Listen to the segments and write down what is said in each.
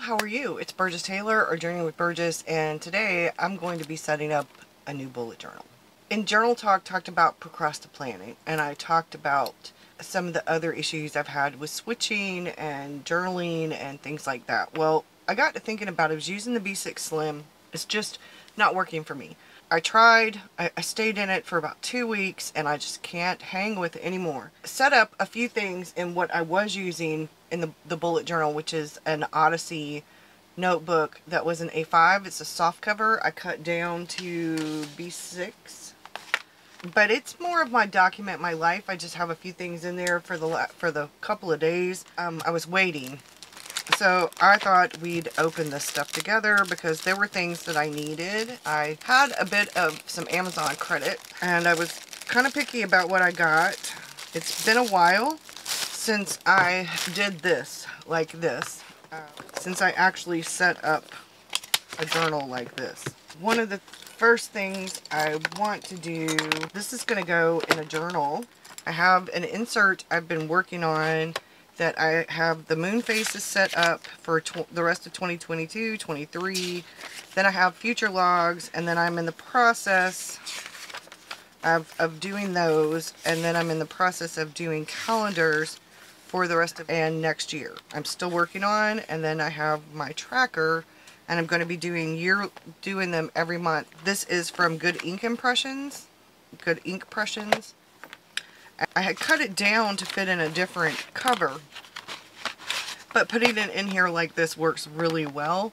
how are you? It's Burgess Taylor, or Journey with Burgess, and today I'm going to be setting up a new bullet journal. In Journal Talk, talked about procrastinating, and I talked about some of the other issues I've had with switching and journaling and things like that. Well, I got to thinking about it. I was using the B6 Slim. It's just not working for me. I tried, I stayed in it for about 2 weeks, and I just can't hang with it anymore. Set up a few things in what I was using in the bullet journal, which is an Odyssey notebook that was an A5. It's a soft cover. I cut down to B6. But it's more of my document my life. I just have a few things in there for the couple of days. I was waiting. So I thought we'd open this stuff together because there were things that I needed. I had a bit of some Amazon credit and I was kind of picky about what I got. It's been a while since I did this, like this. Since I actually set up a journal like this. One of the first things I want to do, this is going to go in a journal. I have an insert I've been working on that I have the moon phases set up for the rest of 2022, 23. Then I have future logs, and then I'm in the process of doing those, and then I'm in the process of doing calendars for the rest of and next year. I'm still working on, and then I have my tracker, and I'm going to be doing them every month. This is from Good Ink Impressions. I had cut it down to fit in a different cover, but putting it in here like this works really well.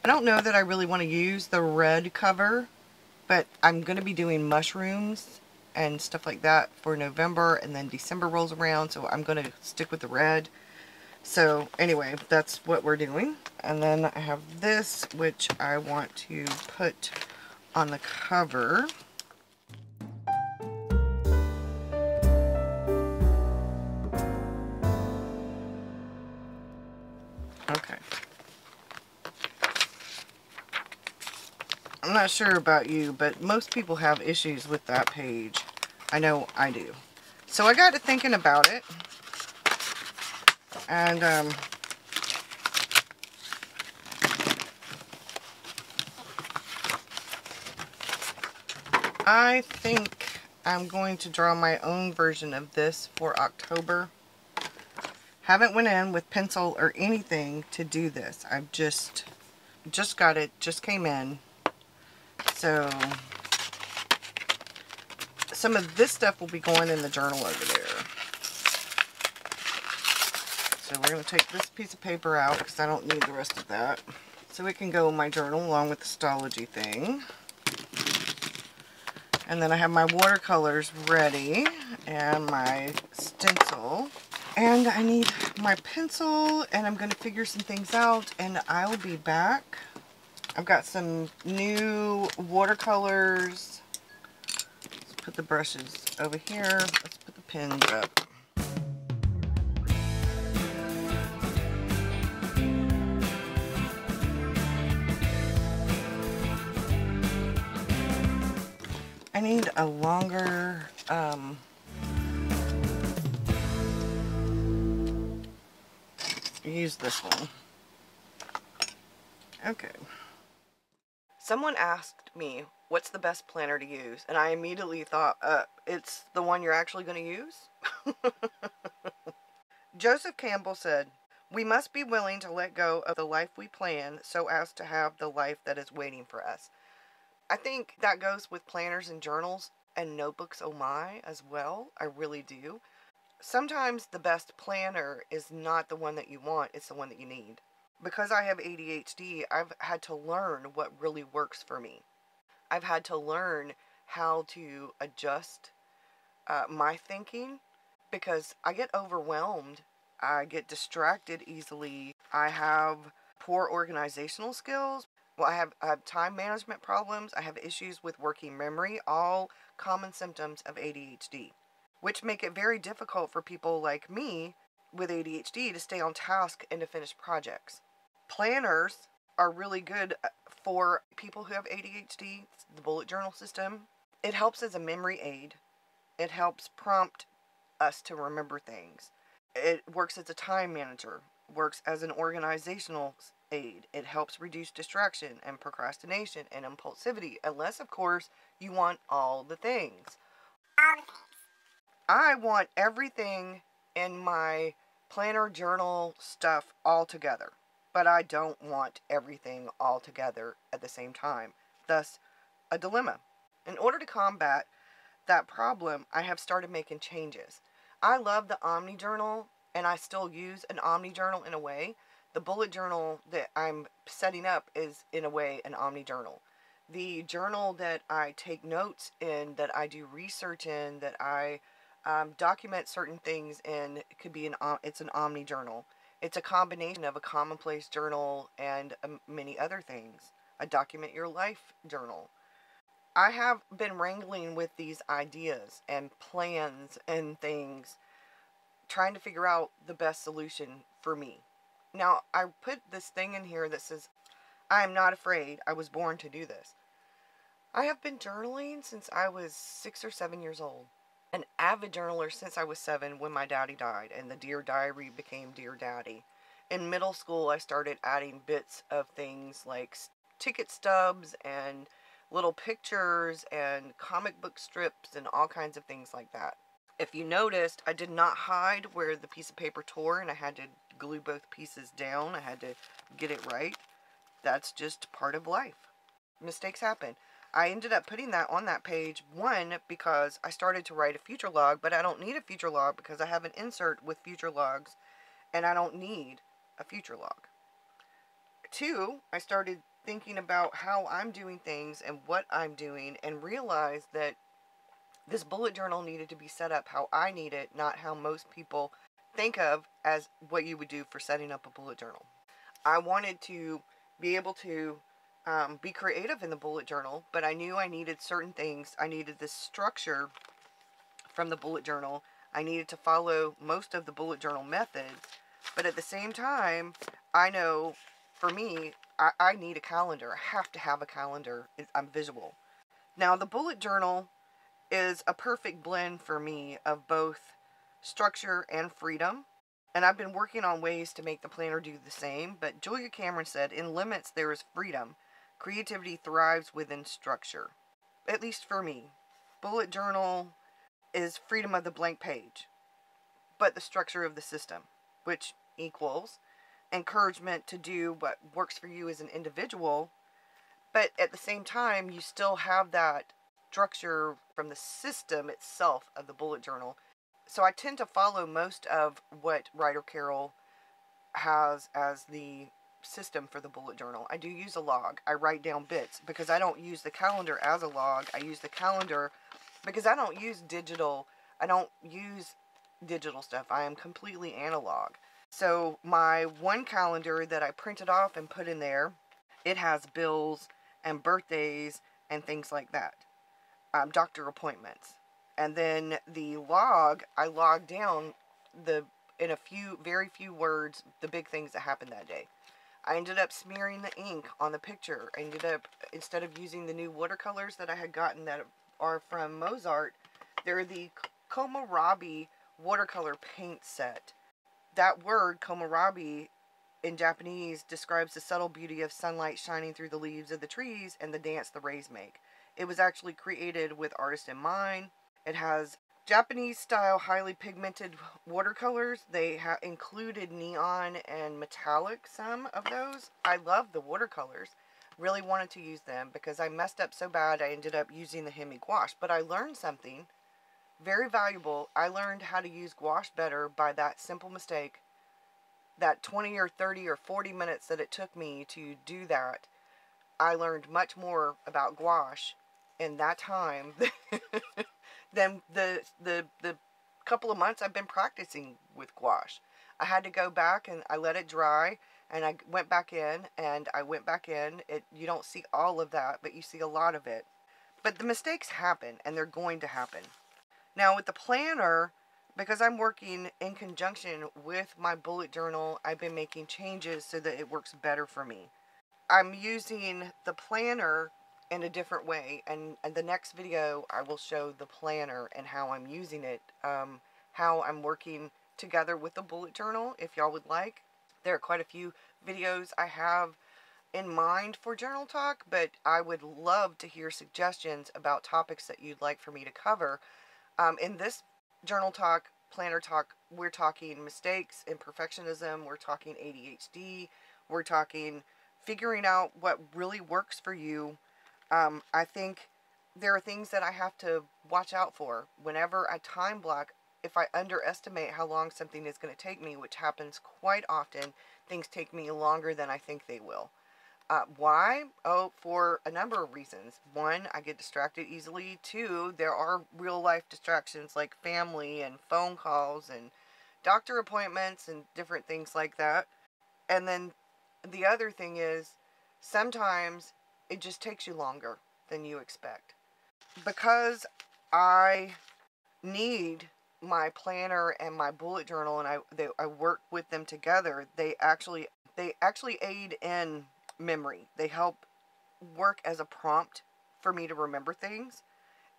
I don't know that I really want to use the red cover, but I'm going to be doing mushrooms and stuff like that for November, and then December rolls around, so I'm going to stick with the red. So anyway, that's what we're doing. And then I have this, which I want to put on the cover. Okay. I'm not sure about you, but most people have issues with that page. I know I do. So I got to thinking about it. And I think I'm going to draw my own version of this for October. Haven't went in with pencil or anything to do this. I've just got it, just came in. So some of this stuff will be going in the journal over there. So we're going to take this piece of paper out because I don't need the rest of that. So it can go in my journal along with the Stalogy thing. And then I have my watercolors ready and my stencil. And I need my pencil, and I'm going to figure some things out, and I'll be back. I've got some new watercolors. Let's put the brushes over here. Let's put the pens up. I need a longer, use this one. Okay. Someone asked me, what's the best planner to use? And I immediately thought, it's the one you're actually going to use? Joseph Campbell said, we must be willing to let go of the life we plan so as to have the life that is waiting for us. I think that goes with planners and journals and notebooks, oh my, as well. I really do. Sometimes the best planner is not the one that you want, it's the one that you need. Because I have ADHD, I've had to learn what really works for me. I've had to learn how to adjust my thinking because I get overwhelmed. I get distracted easily. I have poor organizational skills. Well, I have time management problems. I have issues with working memory, all common symptoms of ADHD, which make it very difficult for people like me with ADHD to stay on task and to finish projects. Planners are really good for people who have ADHD, the bullet journal system. It helps as a memory aid. It helps prompt us to remember things. It works as a time manager, works as an organizational aid. It helps reduce distraction and procrastination and impulsivity, unless, of course, you want all the things. I want everything in my planner journal stuff all together, but I don't want everything all together at the same time. Thus, a dilemma. In order to combat that problem, I have started making changes. I love the Omni Journal, and I still use an Omni Journal in a way. The bullet journal that I'm setting up is, in a way, an Omni Journal. The journal that I take notes in, that I do research in, that I document certain things in, could be it's an Omni Journal. It's a combination of a commonplace journal and many other things. A document your life journal. I have been wrangling with these ideas and plans and things, trying to figure out the best solution for me. Now, I put this thing in here that says, I am not afraid, I was born to do this. I have been journaling since I was 6 or 7 years old. An avid journaler since I was 7, when my daddy died, and the Dear Diary became Dear Daddy. In middle school, I started adding bits of things like ticket stubs and little pictures and comic book strips and all kinds of things like that. If you noticed, I did not hide where the piece of paper tore, and I had to glue both pieces down. I had to get it right. That's just part of life. Mistakes happen. I ended up putting that on that page, one, because I started to write a future log, but I don't need a future log because I have an insert with future logs, and I don't need a future log. 2, I started thinking about how I'm doing things and what I'm doing, and realized that this bullet journal needed to be set up how I need it, not how most people think of as what you would do for setting up a bullet journal. I wanted to be able to be creative in the bullet journal, but I knew I needed certain things. I needed this structure from the bullet journal. I needed to follow most of the bullet journal methods, but at the same time, I know for me, I need a calendar. I have to have a calendar. I'm visual. Now, the bullet journal is a perfect blend for me of both structure and freedom. And I've been working on ways to make the planner do the same, but Julia Cameron said, in limits there is freedom. Creativity thrives within structure. At least for me. Bullet journal is freedom of the blank page, but the structure of the system, which equals encouragement to do what works for you as an individual, but at the same time, you still have that structure from the system itself of the bullet journal. So I tend to follow most of what Ryder Carroll has as the system for the bullet journal. I do use a log. I write down bits because I don't use the calendar as a log. I use the calendar because I don't use digital. I don't use digital stuff. I am completely analog. So my one calendar that I printed off and put in there, it has bills and birthdays and things like that. Doctor appointments. And then the log, I log down in a very few words, the big things that happened that day. I ended up smearing the ink on the picture. I ended up, instead of using the new watercolors that I had gotten that are from Mozart, they're the kohlrabi watercolor paint set. That word, kohlrabi, in Japanese, describes the subtle beauty of sunlight shining through the leaves of the trees and the dance the rays make. It was actually created with artists in mind. It has Japanese-style, highly pigmented watercolors. They included neon and metallic, some of those. I love the watercolors. Really wanted to use them because I messed up so bad I ended up using the Hemi gouache. But I learned something very valuable. I learned how to use gouache better by that simple mistake. That 20 or 30 or 40 minutes that it took me to do that, I learned much more about gouache in that time than the couple of months I've been practicing with gouache. I had to go back and I let it dry, and I went back in and I went back in. You don't see all of that, but you see a lot of it. But the mistakes happen, and they're going to happen. Now with the planner, because I'm working in conjunction with my bullet journal, I've been making changes so that it works better for me. I'm using the planner in a different way, and in the next video I will show the planner and how I'm using it, how I'm working together with the bullet journal, if y'all would like. There are quite a few videos I have in mind for Journal Talk, but I would love to hear suggestions about topics that you'd like for me to cover. In this Journal Talk, Planner Talk, we're talking mistakes and perfectionism, we're talking ADHD, we're talking figuring out what really works for you. I think there are things that I have to watch out for. Whenever I time block, if I underestimate how long something is going to take me, which happens quite often, things take me longer than I think they will. Why? Oh, for a number of reasons. One, I get distracted easily. Two, there are real life distractions like family and phone calls and doctor appointments and different things like that. And then the other thing is sometimes it just takes you longer than you expect. Because I need my planner and my bullet journal, and I work with them together. They actually aid in memory. They help work as a prompt for me to remember things.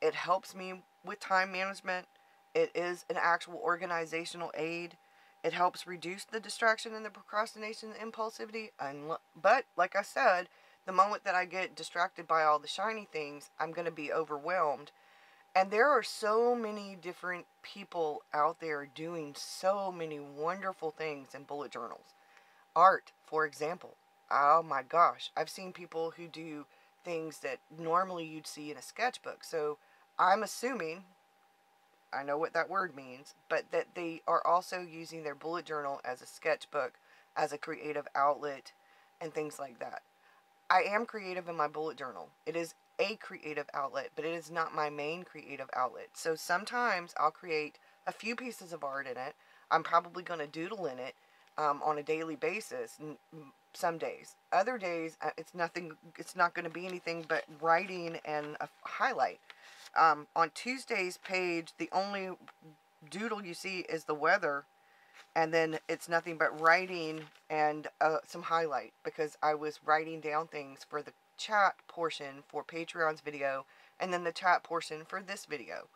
It helps me with time management. It is an actual organizational aid. It helps reduce the distraction and the procrastination and impulsivity. But like I said, the moment that I get distracted by all the shiny things, I'm going to be overwhelmed. And there are so many different people out there doing so many wonderful things in bullet journals. Art, for example. Oh my gosh. I've seen people who do things that normally you'd see in a sketchbook. So I'm assuming, I know what that word means, but that they are also using their bullet journal as a sketchbook, as a creative outlet, and things like that. I am creative in my bullet journal. It is a creative outlet, but it is not my main creative outlet. So sometimes I'll create a few pieces of art in it. I'm probably going to doodle in it on a daily basis some days. Other days it's not going to be anything but writing and a highlight. On Tuesday's page, the only doodle you see is the weather, and then it's nothing but writing and some highlight, because I was writing down things for the chat portion for Patreon's video, and then the chat portion for this video.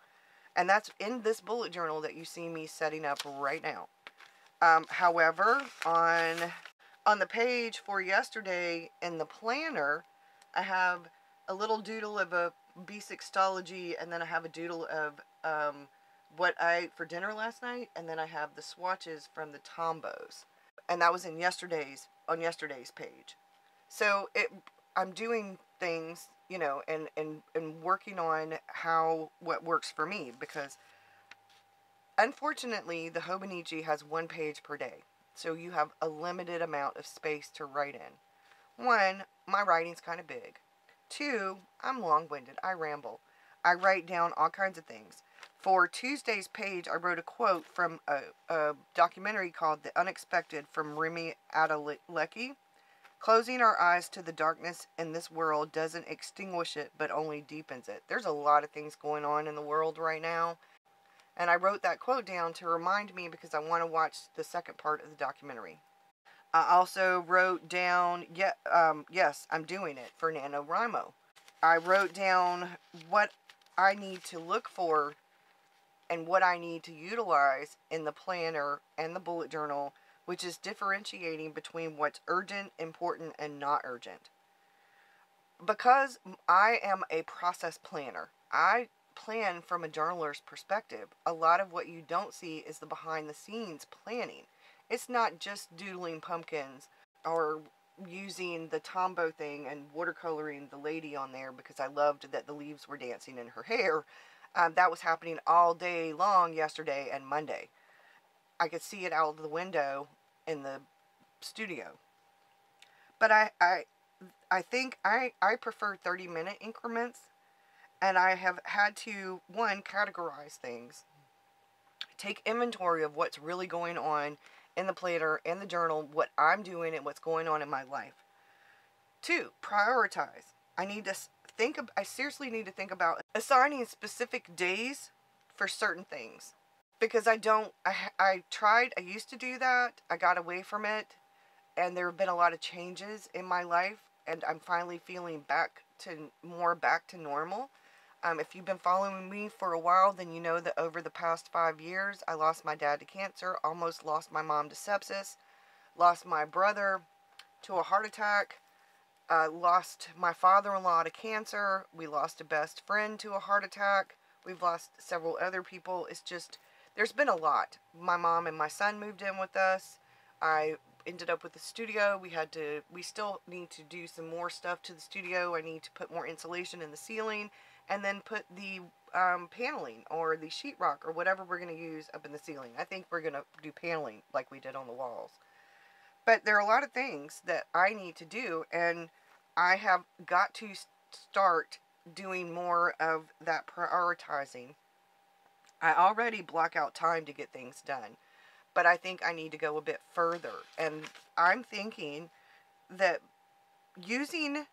And that's in this bullet journal that you see me setting up right now. However, on the page for yesterday in the planner, I have a little doodle of a B6 Stalogy, and then I have a doodle of what I ate for dinner last night, and then I have the swatches from the Tombos, and that was on yesterday's page. So I'm doing things, you know, and working on what works for me, because unfortunately the Hobonichi has one page per day, so you have a limited amount of space to write in. One, my writing's kind of big. Two, I'm long-winded. I ramble. I write down all kinds of things. For Tuesday's page, I wrote a quote from a documentary called The Unexpected from Remy Adelecki. Closing our eyes to the darkness in this world doesn't extinguish it, but only deepens it. There's a lot of things going on in the world right now. And I wrote that quote down to remind me, because I want to watch the second part of the documentary. I also wrote down, yes, I'm doing it, for NaNoWriMo. I wrote down what I need to look for and what I need to utilize in the planner and the bullet journal, which is differentiating between what's urgent, important, and not urgent. Because I am a process planner, I plan from a journaler's perspective. A lot of what you don't see is the behind the scenes planning. It's not just doodling pumpkins or using the Tombow thing and watercoloring the lady on there because I loved that the leaves were dancing in her hair. That was happening all day long yesterday and Monday. I could see it out of the window in the studio. But I think I prefer 30-minute increments, and I have had to, one, categorize things, take inventory of what's really going on in the planner and the journal, what I'm doing and what's going on in my life. Two, prioritize. I seriously need to think about assigning specific days for certain things. Because I used to do that, I got away from it, and there have been a lot of changes in my life, and I'm finally feeling back to normal. If you've been following me for a while, then you know that over the past 5 years, I lost my dad to cancer, almost lost my mom to sepsis. lost my brother to a heart attack, lost my father-in-law to cancer, we lost a best friend to a heart attack, we've lost several other people. It's just, there's been a lot. My mom and my son moved in with us. I ended up with the studio. We still need to do some more stuff to the studio. I need to put more insulation in the ceiling, and then put the paneling or the sheetrock or whatever we're going to use up in the ceiling. I think we're going to do paneling like we did on the walls. But there are a lot of things that I need to do, and I have got to start doing more of that prioritizing. I already block out time to get things done, but I think I need to go a bit further. And I'm thinking that using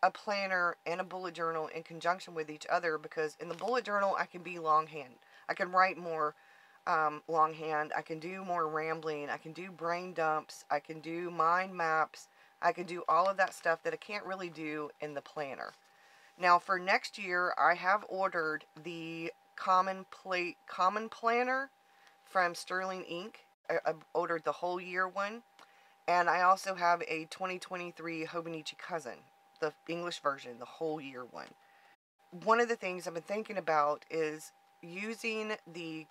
a planner and a bullet journal in conjunction with each other, because in the bullet journal I can be longhand. I can write more longhand. I can do more rambling. I can do brain dumps. I can do mind maps. I can do all of that stuff that I can't really do in the planner. Now for next year, I have ordered the common planner from Sterling Ink. I ordered the whole year one. And I also have a 2023 Hobonichi Cousin, the English version, the whole year one. One of the things I've been thinking about is using the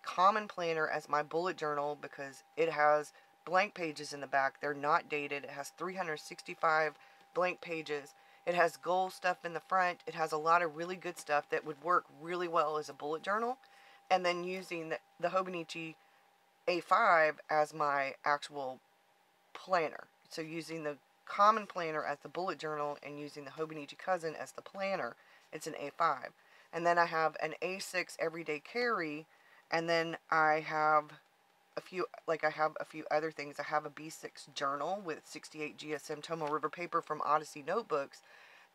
common planner as my bullet journal, because it has blank pages in the back. They're not dated. It has 365 blank pages. It has goal stuff in the front. It has a lot of really good stuff that would work really well as a bullet journal. And then using the Hobonichi A5 as my actual planner. So using the common planner as the bullet journal and using the Hobonichi Cousin as the planner, it's an A5. And then I have an A6 everyday carry, and then I have a few other things. I have a B6 journal with 68 GSM Tomo River paper from Odyssey Notebooks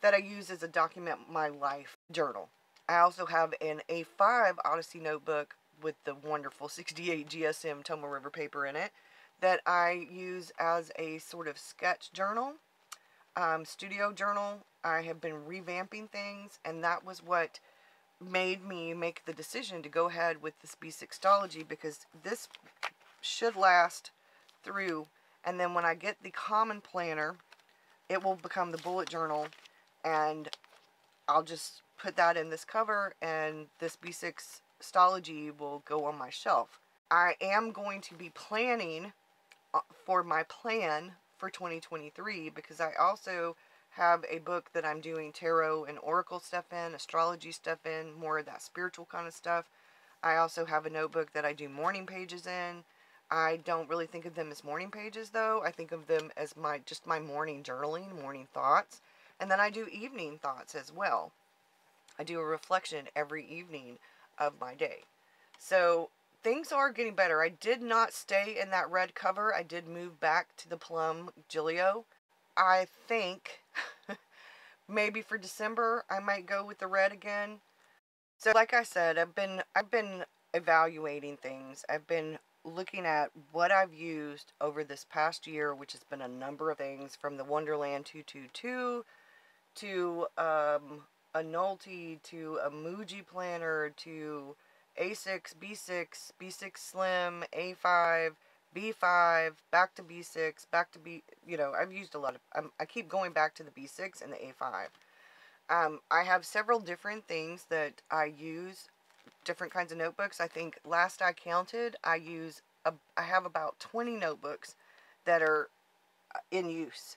that I use as a document my life journal. I also have an A5 Odyssey notebook with the wonderful 68 GSM Tomo River paper in it that I use as a sort of sketch journal, studio journal. I have been revamping things, and that was what made me make the decision to go ahead with this B6 Stalogy, because this should last through, and then when I get the common planner, it will become the bullet journal, and I'll just put that in this cover, and this B6 Stalogy will go on my shelf. I am going to be planning for my plan for 2023, because I also have a book that I'm doing tarot and oracle stuff in, astrology stuff in, more of that spiritual kind of stuff. I also have a notebook that I do morning pages in. I don't really think of them as morning pages though. I think of them as just my morning journaling, morning thoughts. And then I do evening thoughts as well. I do a reflection every evening of my day. So things are getting better. I did not stay in that red cover. I did move back to the plum Gilio. I think maybe for December I might go with the red again. So like I said, I've been evaluating things. I've been looking at what I've used over this past year, which has been a number of things, from the Wonderland 222 to a Nulty to a Muji planner to A6, B6, B6 Slim, A5, B5, back to B6, back to I've used a lot of, I keep going back to the B6 and the A5. I have several different things that I use, different kinds of notebooks. I think last I counted, I have about 20 notebooks that are in use,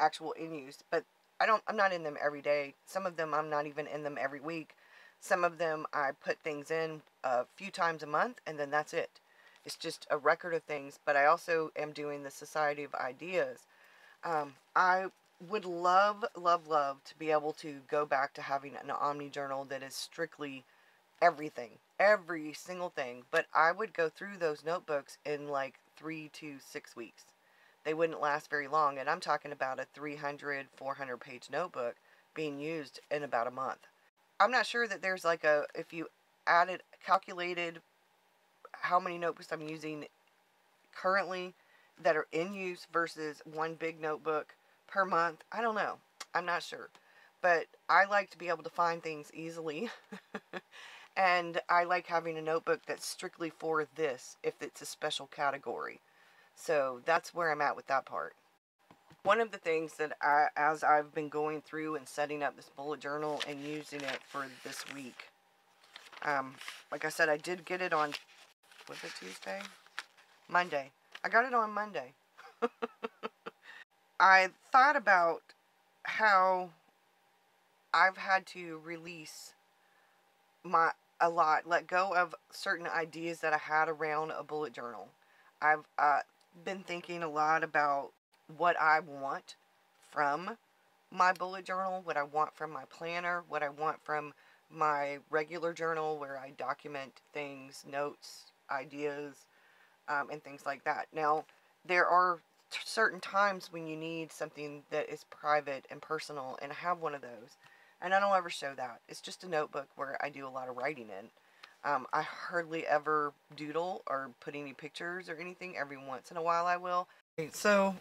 actual in use, but I'm not in them every day. Some of them I'm not even in them every week. Some of them I put things in a few times a month, and then that's it. It's just a record of things. But I also am doing the Society of Ideas. I would love, love, love to be able to go back to having an Omni journal that is strictly everything, every single thing. But I would go through those notebooks in like 3 to 6 weeks. They wouldn't last very long, and I'm talking about a 300, 400 page notebook being used in about a month. I'm not sure that there's like if you calculated how many notebooks I'm using currently that are in use versus one big notebook per month. I don't know. I'm not sure. But I like to be able to find things easily. And I like having a notebook that's strictly for this, if it's a special category. So that's where I'm at with that part. One of the things that as I've been going through and setting up this bullet journal and using it for this week, like I said, I did get it on, was it Tuesday? Monday. I got it on Monday. I thought about how I've had to release let go of certain ideas that I had around a bullet journal. I've been thinking a lot about what I want from my bullet journal, what I want from my planner, what I want from my regular journal where I document things, notes, ideas, and things like that. Now, there are certain times when you need something that is private and personal, and I have one of those. And I don't ever show that. It's just a notebook where I do a lot of writing in. I hardly ever doodle or put any pictures or anything. Every once in a while I will. So,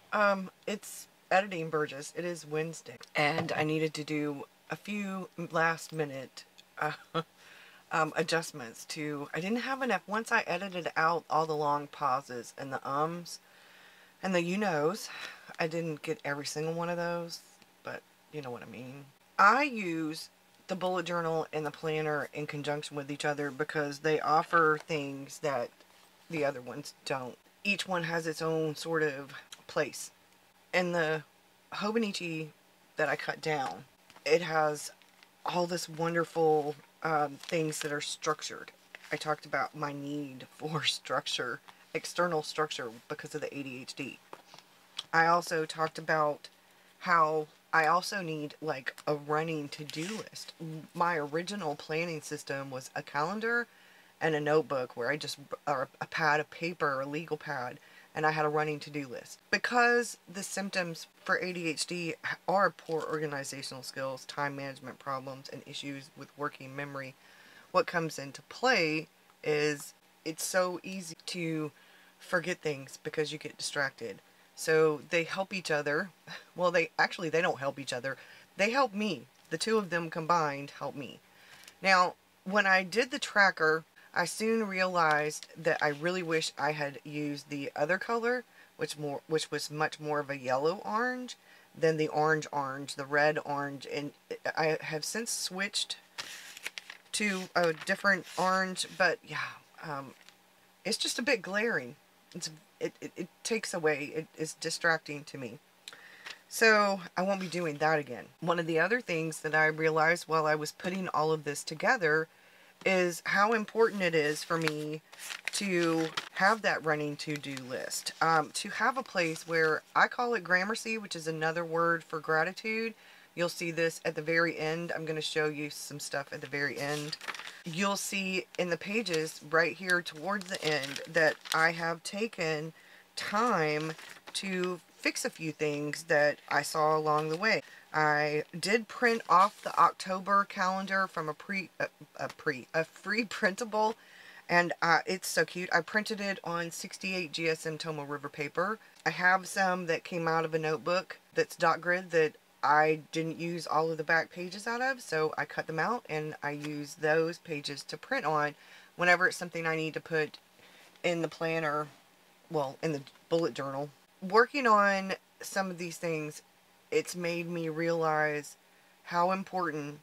it's editing Burgess. It is Wednesday. And I needed to do a few last minute adjustments to, I didn't have enough, once I edited out all the long pauses and the and the you-knows, I didn't get every single one of those, but you know what I mean. I use the bullet journal and the planner in conjunction with each other because they offer things that the other ones don't. Each one has its own sort of place. And the Hobonichi that I cut down, it has all this wonderful things that are structured. I talked about my need for structure, external structure, because of the ADHD. I also talked about how I also need like a running to-do list. My original planning system was a calendar and a notebook where I just, or a pad of paper, a legal pad, and I had a running to-do list. Because the symptoms for ADHD are poor organizational skills, time management problems, and issues with working memory, what comes into play is it's so easy to forget things because you get distracted. So they help each other. Well, they don't help each other. They help me. The two of them combined help me. Now, when I did the tracker, I soon realized that I really wish I had used the other color, which was much more of a yellow orange than the orange, the red orange, and I have since switched to a different orange, but yeah, it's just a bit glaring. It takes away, it is distracting to me. So I won't be doing that again. One of the other things that I realized while I was putting all of this together is how important it is for me to have that running to-do list. To have a place where I call it Gramercy, which is another word for gratitude. You'll see this at the very end. I'm going to show you some stuff at the very end. You'll see in the pages right here towards the end that I have taken time to fix a few things that I saw along the way. I did print off the October calendar from a free printable, and it's so cute. I printed it on 68 GSM Tomo River paper. I have some that came out of a notebook that's dot grid that I didn't use all of the back pages out of, so I cut them out and I use those pages to print on whenever it's something I need to put in the planner, well, in the bullet journal. Working on some of these things, it's made me realize how important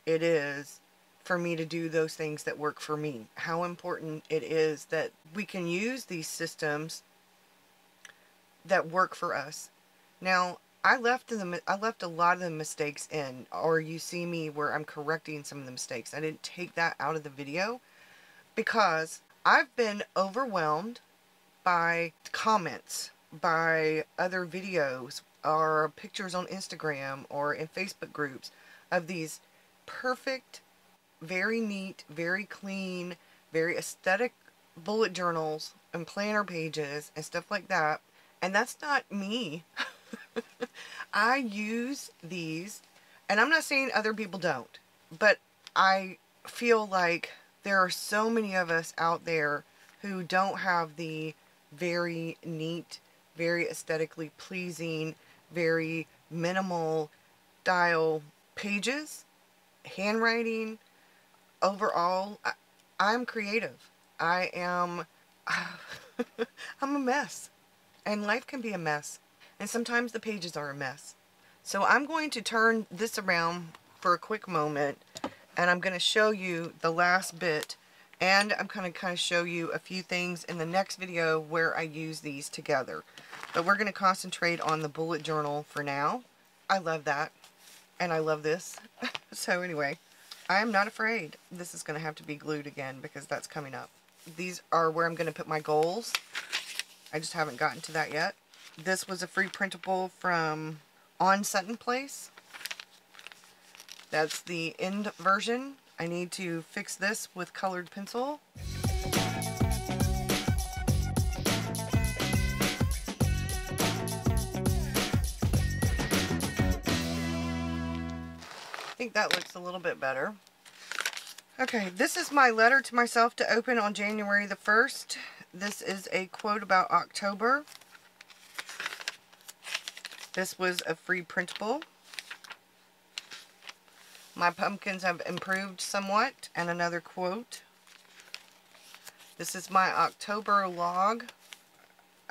it is for me to do those things that work for me. How important it is that we can use these systems that work for us. Now, I left a lot of the mistakes in, or you see me where I'm correcting some of the mistakes. I didn't take that out of the video because I've been overwhelmed by comments, by other videos, or pictures on Instagram or in Facebook groups of these perfect, very neat, very clean, very aesthetic bullet journals and planner pages and stuff like that. And that's not me. I use these, and I'm not saying other people don't, but I feel like there are so many of us out there who don't have the very neat, very aesthetically pleasing, very minimal style pages, handwriting. Overall, I'm creative. I am I'm a mess. And life can be a mess. And sometimes the pages are a mess. So I'm going to turn this around for a quick moment, and I'm going to show you the last bit, and I'm going to kind of show you a few things in the next video where I use these together. But we're going to concentrate on the bullet journal for now. I love that, and I love this. So anyway, I am not afraid. This is going to have to be glued again because that's coming up. These are where I'm going to put my goals. I just haven't gotten to that yet. This was a free printable from On Sutton Place. That's the end version. I need to fix this with colored pencil. I think that looks a little bit better. Okay, this is my letter to myself to open on January the 1st. This is a quote about October. This was a free printable. My pumpkins have improved somewhat, and another quote. This is my October log.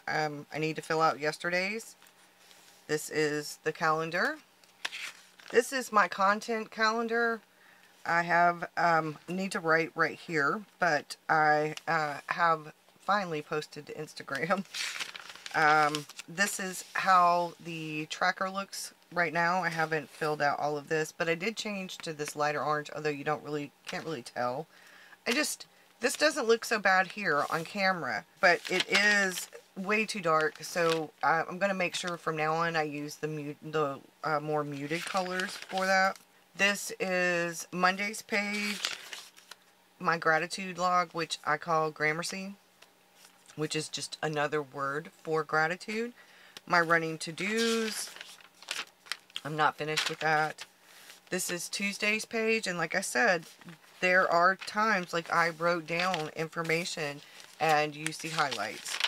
I need to fill out yesterday's. This is the calendar. This is my content calendar. I have need to write right here, but I have finally posted to Instagram. This is how the tracker looks right now. I haven't filled out all of this, but I did change to this lighter orange, although you can't really tell. This doesn't look so bad here on camera, but it is way too dark, so I'm going to make sure from now on I use the more muted colors for that. This is Monday's page, my gratitude log, which I call Gramercy, which is just another word for gratitude. My running to-dos, I'm not finished with that. This is Tuesday's page, and like I said, there are times like I wrote down information and you see highlights.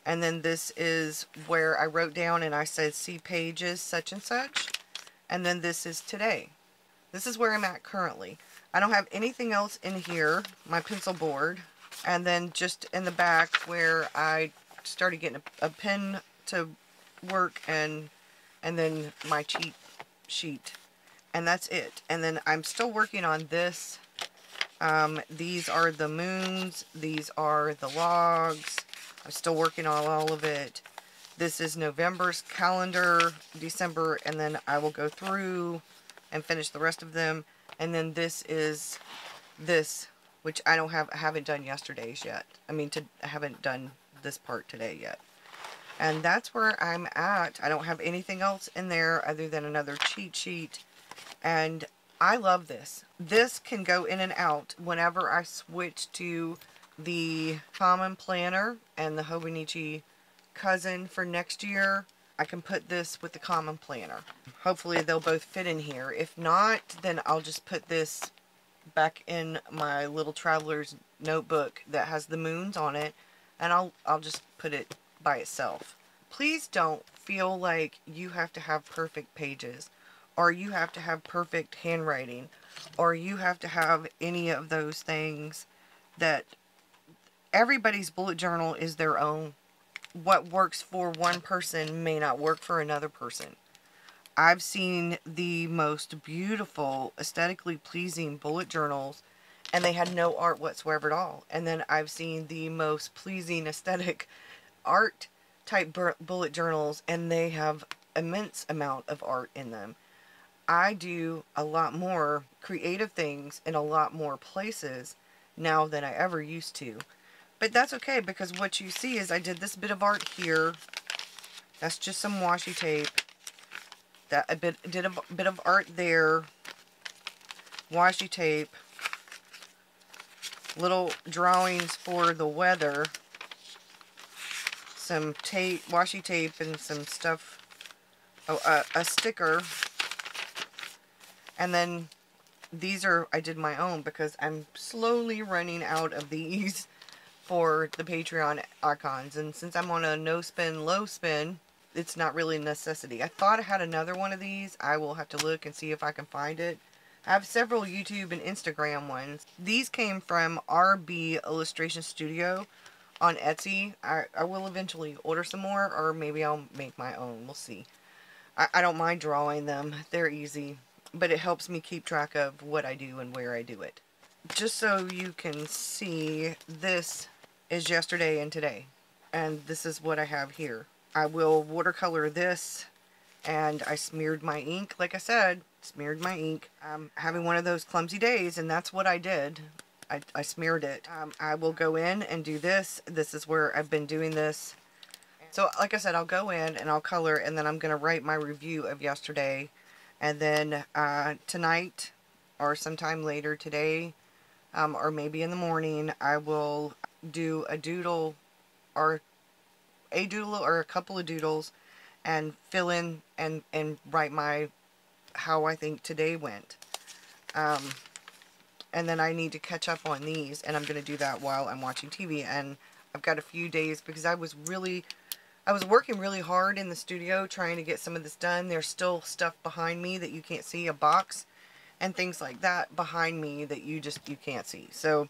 And then this is where I wrote down and I said see pages such and such. And then this is today. This is where I'm at currently. I don't have anything else in here. My pencil board. And then just in the back where I started getting a pen to work, and then my cheat sheet. And that's it. And then I'm still working on this. These are the moons. These are the logs. I'm still working on all of it. This is November's calendar, December, and then I will go through and finish the rest of them. And then this is this, which I haven't done yesterday's yet. I haven't done this part today yet. And that's where I'm at. I don't have anything else in there other than another cheat sheet. And I love this. This can go in and out whenever I switch to the Common Planner and the Hobonichi Cousin for next year. I can put this with the Common Planner. Hopefully they'll both fit in here. If not, then I'll just put this back in my little traveler's notebook that has the moons on it, and I'll just put it by itself. Please don't feel like you have to have perfect pages, or you have to have perfect handwriting, or you have to have any of those things. That everybody's bullet journal is their own. What works for one person may not work for another person. I've seen the most beautiful, aesthetically pleasing bullet journals, and they had no art whatsoever at all. And then I've seen the most pleasing aesthetic art type bullet journals, and they have immense amount of art in them. I do a lot more creative things in a lot more places now than I ever used to. But that's okay, because what you see is I did this bit of art here. That's just some washi tape. Did a bit of art there. Washi tape. Little drawings for the weather. Some tape, washi tape, and some stuff. Oh, a sticker. And then these I did my own because I'm slowly running out of these for the Patreon icons. And since I'm on a no spin, low spin, it's not really a necessity. I thought I had another one of these. I will have to look and see if I can find it. I have several YouTube and Instagram ones. These came from RB Illustration Studio on Etsy. I will eventually order some more, or maybe I'll make my own. We'll see. I don't mind drawing them. They're easy, but it helps me keep track of what I do and where I do it. Just so you can see, this is yesterday and today, and this is what I have here. I will watercolor this, and I smeared my ink. Like I said, smeared my ink. I'm having one of those clumsy days, and that's what I did. I smeared it. I will go in and do this. This is where I've been doing this. So like I said, I'll go in and I'll color, and then I'm going to write my review of yesterday. And then tonight, or sometime later today, or maybe in the morning, I will do a doodle or a couple of doodles and fill in and write my how I think today went. And then I need to catch up on these, and I'm going to do that while I'm watching TV. And I've got a few days because I was working really hard in the studio trying to get some of this done. There's still stuff behind me that you can't see, a box and things like that behind me that you can't see. So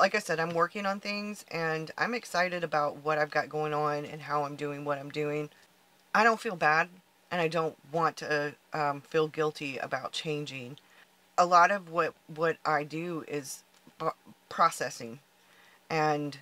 like I said, I'm working on things, and I'm excited about what I've got going on and how I'm doing what I'm doing. I don't feel bad, and I don't want to feel guilty about changing. A lot of what I do is processing, and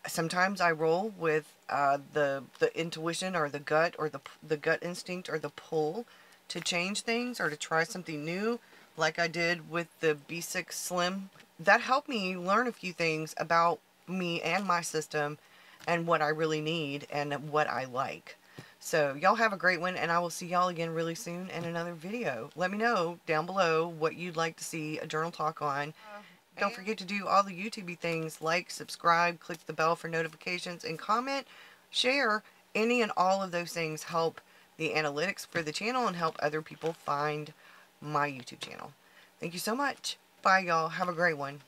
sometimes I roll with the intuition or the gut, or the gut instinct or the pull to change things or to try something new, like I did with the B6 Slim. That helped me learn a few things about me and my system and what I really need and what I like. So y'all have a great one, and I will see y'all again really soon in another video. Let me know down below what you'd like to see a journal talk on. Don't forget to do all the YouTube-y things, like, subscribe, click the bell for notifications, and comment, share. Any and all of those things help the analytics for the channel and help other people find my YouTube channel. Thank you so much. Bye, y'all. Have a great one.